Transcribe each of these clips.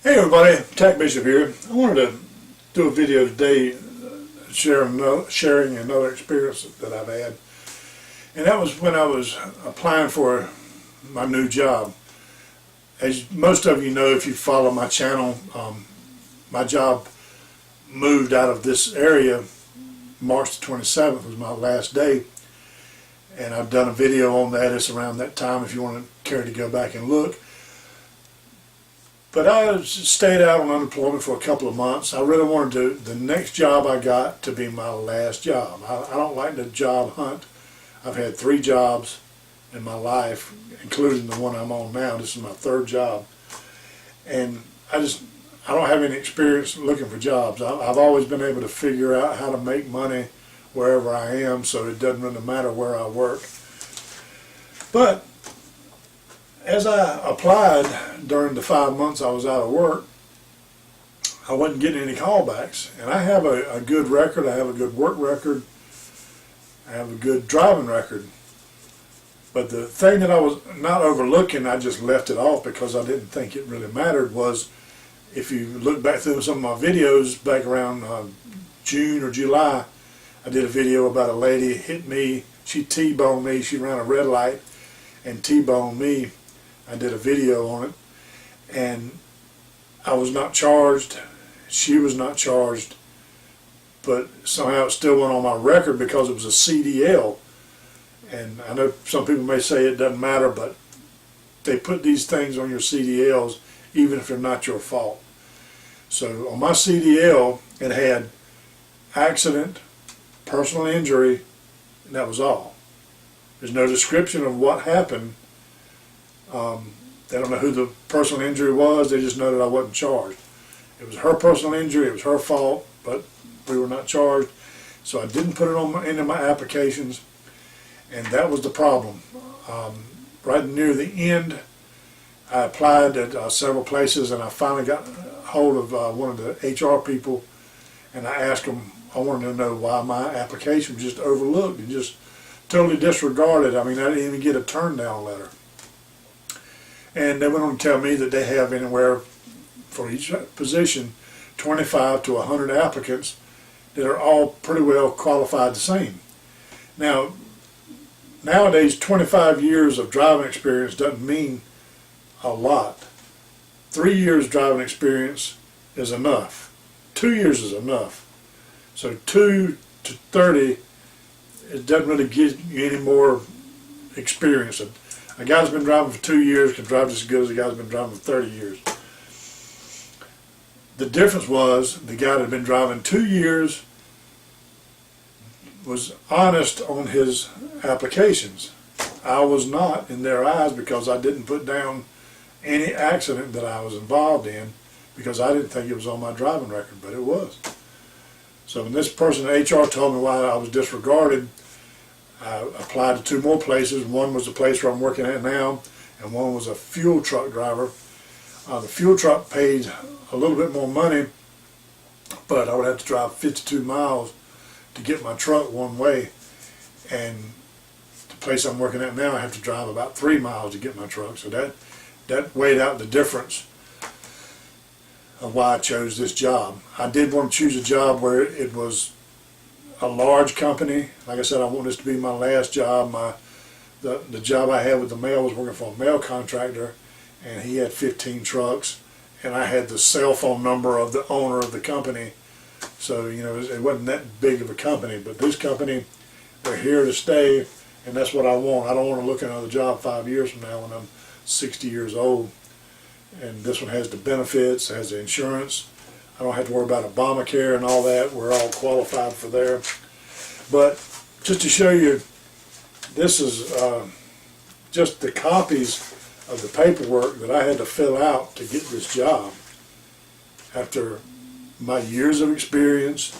Hey everybody, TacBishop here. I wanted to do a video today sharing another experience that I've had. And that was when I was applying for my new job. As most of you know, if you follow my channel, my job moved out of this area. March the 27th was my last day. And I've done a video on that. It's around that time if you want to care to go back and look. But I stayed out on unemployment for a couple of months. I really wanted the next job I got to be my last job. I don't like the job hunt. I've had 3 jobs in my life, including the one I'm on now. This is my 3rd job. And I don't have any experience looking for jobs. I've always been able to figure out how to make money wherever I am, so it doesn't really matter where I work. But as I applied during the 5 months I was out of work, I wasn't getting any callbacks. And I have a good record. I have a good work record. I have a good driving record. But the thing that I was not overlooking, I just left it off because I didn't think it really mattered, was if you look back through some of my videos back around June or July, I did a video about a lady hit me. She T-boned me. She ran a red light and T-boned me. I did a video on it, and I was not charged. She was not charged, but somehow it still went on my record because it was a CDL. And I know some people may say it doesn't matter, but they put these things on your CDLs even if they're not your fault. So on my CDL, it had accident, personal injury, and that was all. There's no description of what happened. They don't know who the personal injury was. They just know that I wasn't charged. It was her personal injury. It was her fault, but we were not charged. So I didn't put it on into my applications, and that was the problem. Right near the end, I applied at several places, and I finally got hold of one of the HR people, and I asked them, I wanted to know why my application was just overlooked and just totally disregarded. I mean, I didn't even get a turn down letter. And they went on to tell me that they have anywhere for each position 25 to 100 applicants that are all pretty well qualified the same. Now, nowadays 25 years of driving experience doesn't mean a lot. 3 years driving experience is enough. 2 years is enough. So 2 to 30, it doesn't really give you any more experience. A guy that's been driving for 2 years can drive just as good as a guy that's been driving for 30 years. The difference was the guy that had been driving 2 years was honest on his applications. I was not in their eyes because I didn't put down any accident that I was involved in because I didn't think it was on my driving record, but it was. So when this person in HR told me why I was disregarded, I applied to 2 more places. One was the place where I'm working at now, and one was a fuel truck driver. The fuel truck paid a little bit more money, but I would have to drive 52 miles to get my truck one way. And the place I'm working at now, I have to drive about 3 miles to get my truck. So that weighed out the difference of why I chose this job. I did want to choose a job where it was a large company. Like I said, I want this to be my last job. The job I had with the mail was working for a mail contractor, and he had 15 trucks, and I had the cell phone number of the owner of the company. So, you know, it wasn't that big of a company, but this company, they're here to stay, and that's what I want. I don't want to look at another job 5 years from now when I'm 60 years old. And this one has the benefits, has the insurance. I don't have to worry about Obamacare and all that. We're all qualified for there. But just to show you, this is just the copies of the paperwork that I had to fill out to get this job. After my years of experience,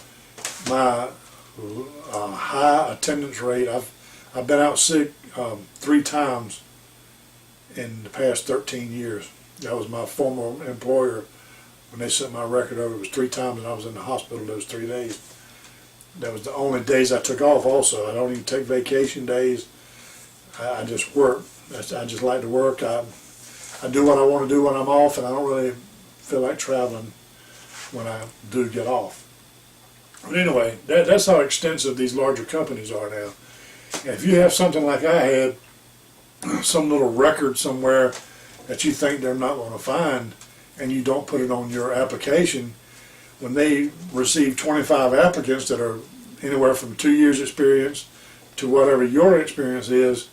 my high attendance rate, I've been out sick 3 times in the past 13 years. That was my former employer. When they sent my record over, it was 3 times, and I was in the hospital those 3 days. That was the only days I took off also. I don't even take vacation days. I just work. I just like to work. I do what I want to do when I'm off, and I don't really feel like traveling when I do get off. But anyway, that's how extensive these larger companies are now. And if you have something like I had, some little record somewhere that you think they're not going to find, and you don't put it on your application, when they receive 25 applicants that are anywhere from 2 years experience to whatever your experience is,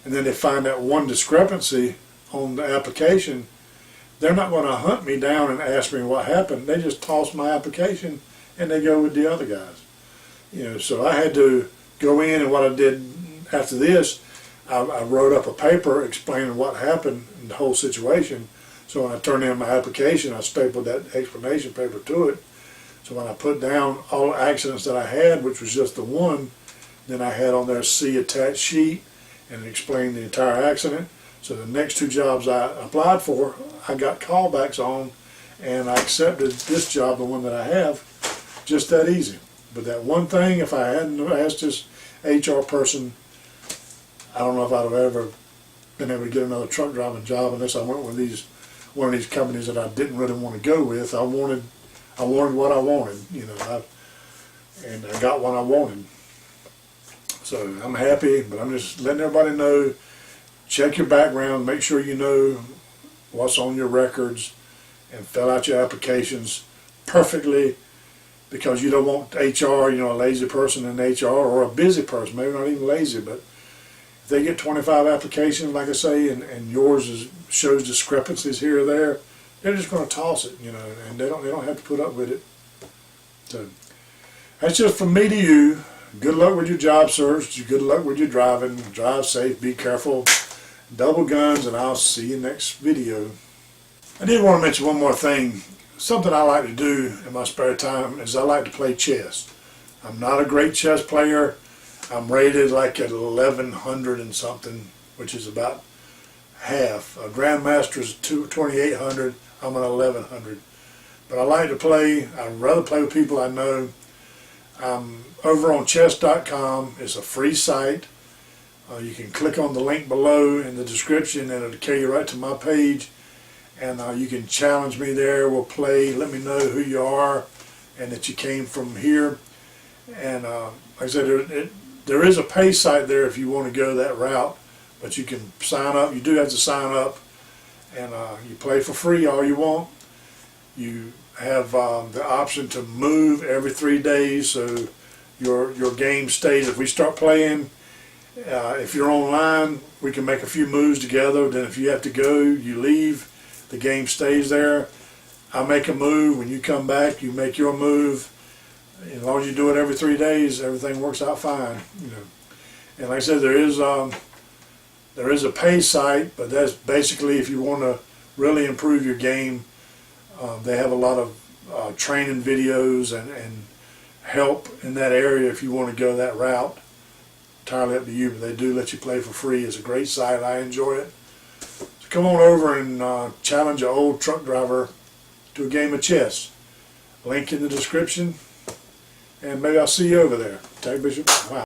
and then they find that one discrepancy on the application, they're not going to hunt me down and ask me what happened. They just toss my application and they go with the other guys. So I had to go in, and what I did after this, I wrote up a paper explaining what happened in the whole situation. So when I turned in my application, I stapled that explanation paper to it. So when I put down all the accidents that I had, which was just the one, then I had on there see attached sheet and explained the entire accident. So the next 2 jobs I applied for, I got callbacks on, and I accepted this job, the one that I have, just that easy. But that one thing, if I hadn't asked this HR person, I don't know if I'd have ever been able to get another truck driving job unless I went with one of these companies that I didn't really want to go with. I wanted what I wanted, and I got what I wanted. So I'm happy, but I'm just letting everybody know, check your background, make sure you know what's on your records, and fill out your applications perfectly, because you don't want HR, a lazy person in HR, or a busy person, maybe not even lazy, but if they get 25 applications, like I say, and yours shows discrepancies here or there, they're just going to toss it, and they don't have to put up with it. So that's just from me to you. Good luck with your job search. Good luck with your driving. Drive safe. Be careful. Double guns, and I'll see you next video. I did want to mention one more thing. Something I like to do in my spare time is I like to play chess. I'm not a great chess player. I'm rated like at 1100 and something, which is about half. A grandmaster is 2800. I'm at 1100. But I like to play. I'd rather play with people I know. Over on chess.com. It's a free site. You can click on the link below in the description, and it'll carry you right to my page. And you can challenge me there. We'll play. Let me know who you are and that you came from here. And like I said, there is a pay site there if you want to go that route. But you can sign up. You do have to sign up. And you play for free all you want. You have the option to move every 3 days, so your game stays. If we start playing, if you're online, we can make a few moves together. Then if you have to go, you leave. The game stays there. I make a move. When you come back, you make your move. As long as you do it every 3 days, everything works out fine. And like I said, there is a pay site, but that's basically if you want to really improve your game. They have a lot of training videos and help in that area if you want to go that route. Entirely up to you, but they do let you play for free. It's a great site. I enjoy it. So come on over and challenge an old truck driver to a game of chess. Link in the description, and maybe I'll see you over there. TacBishop. Wow.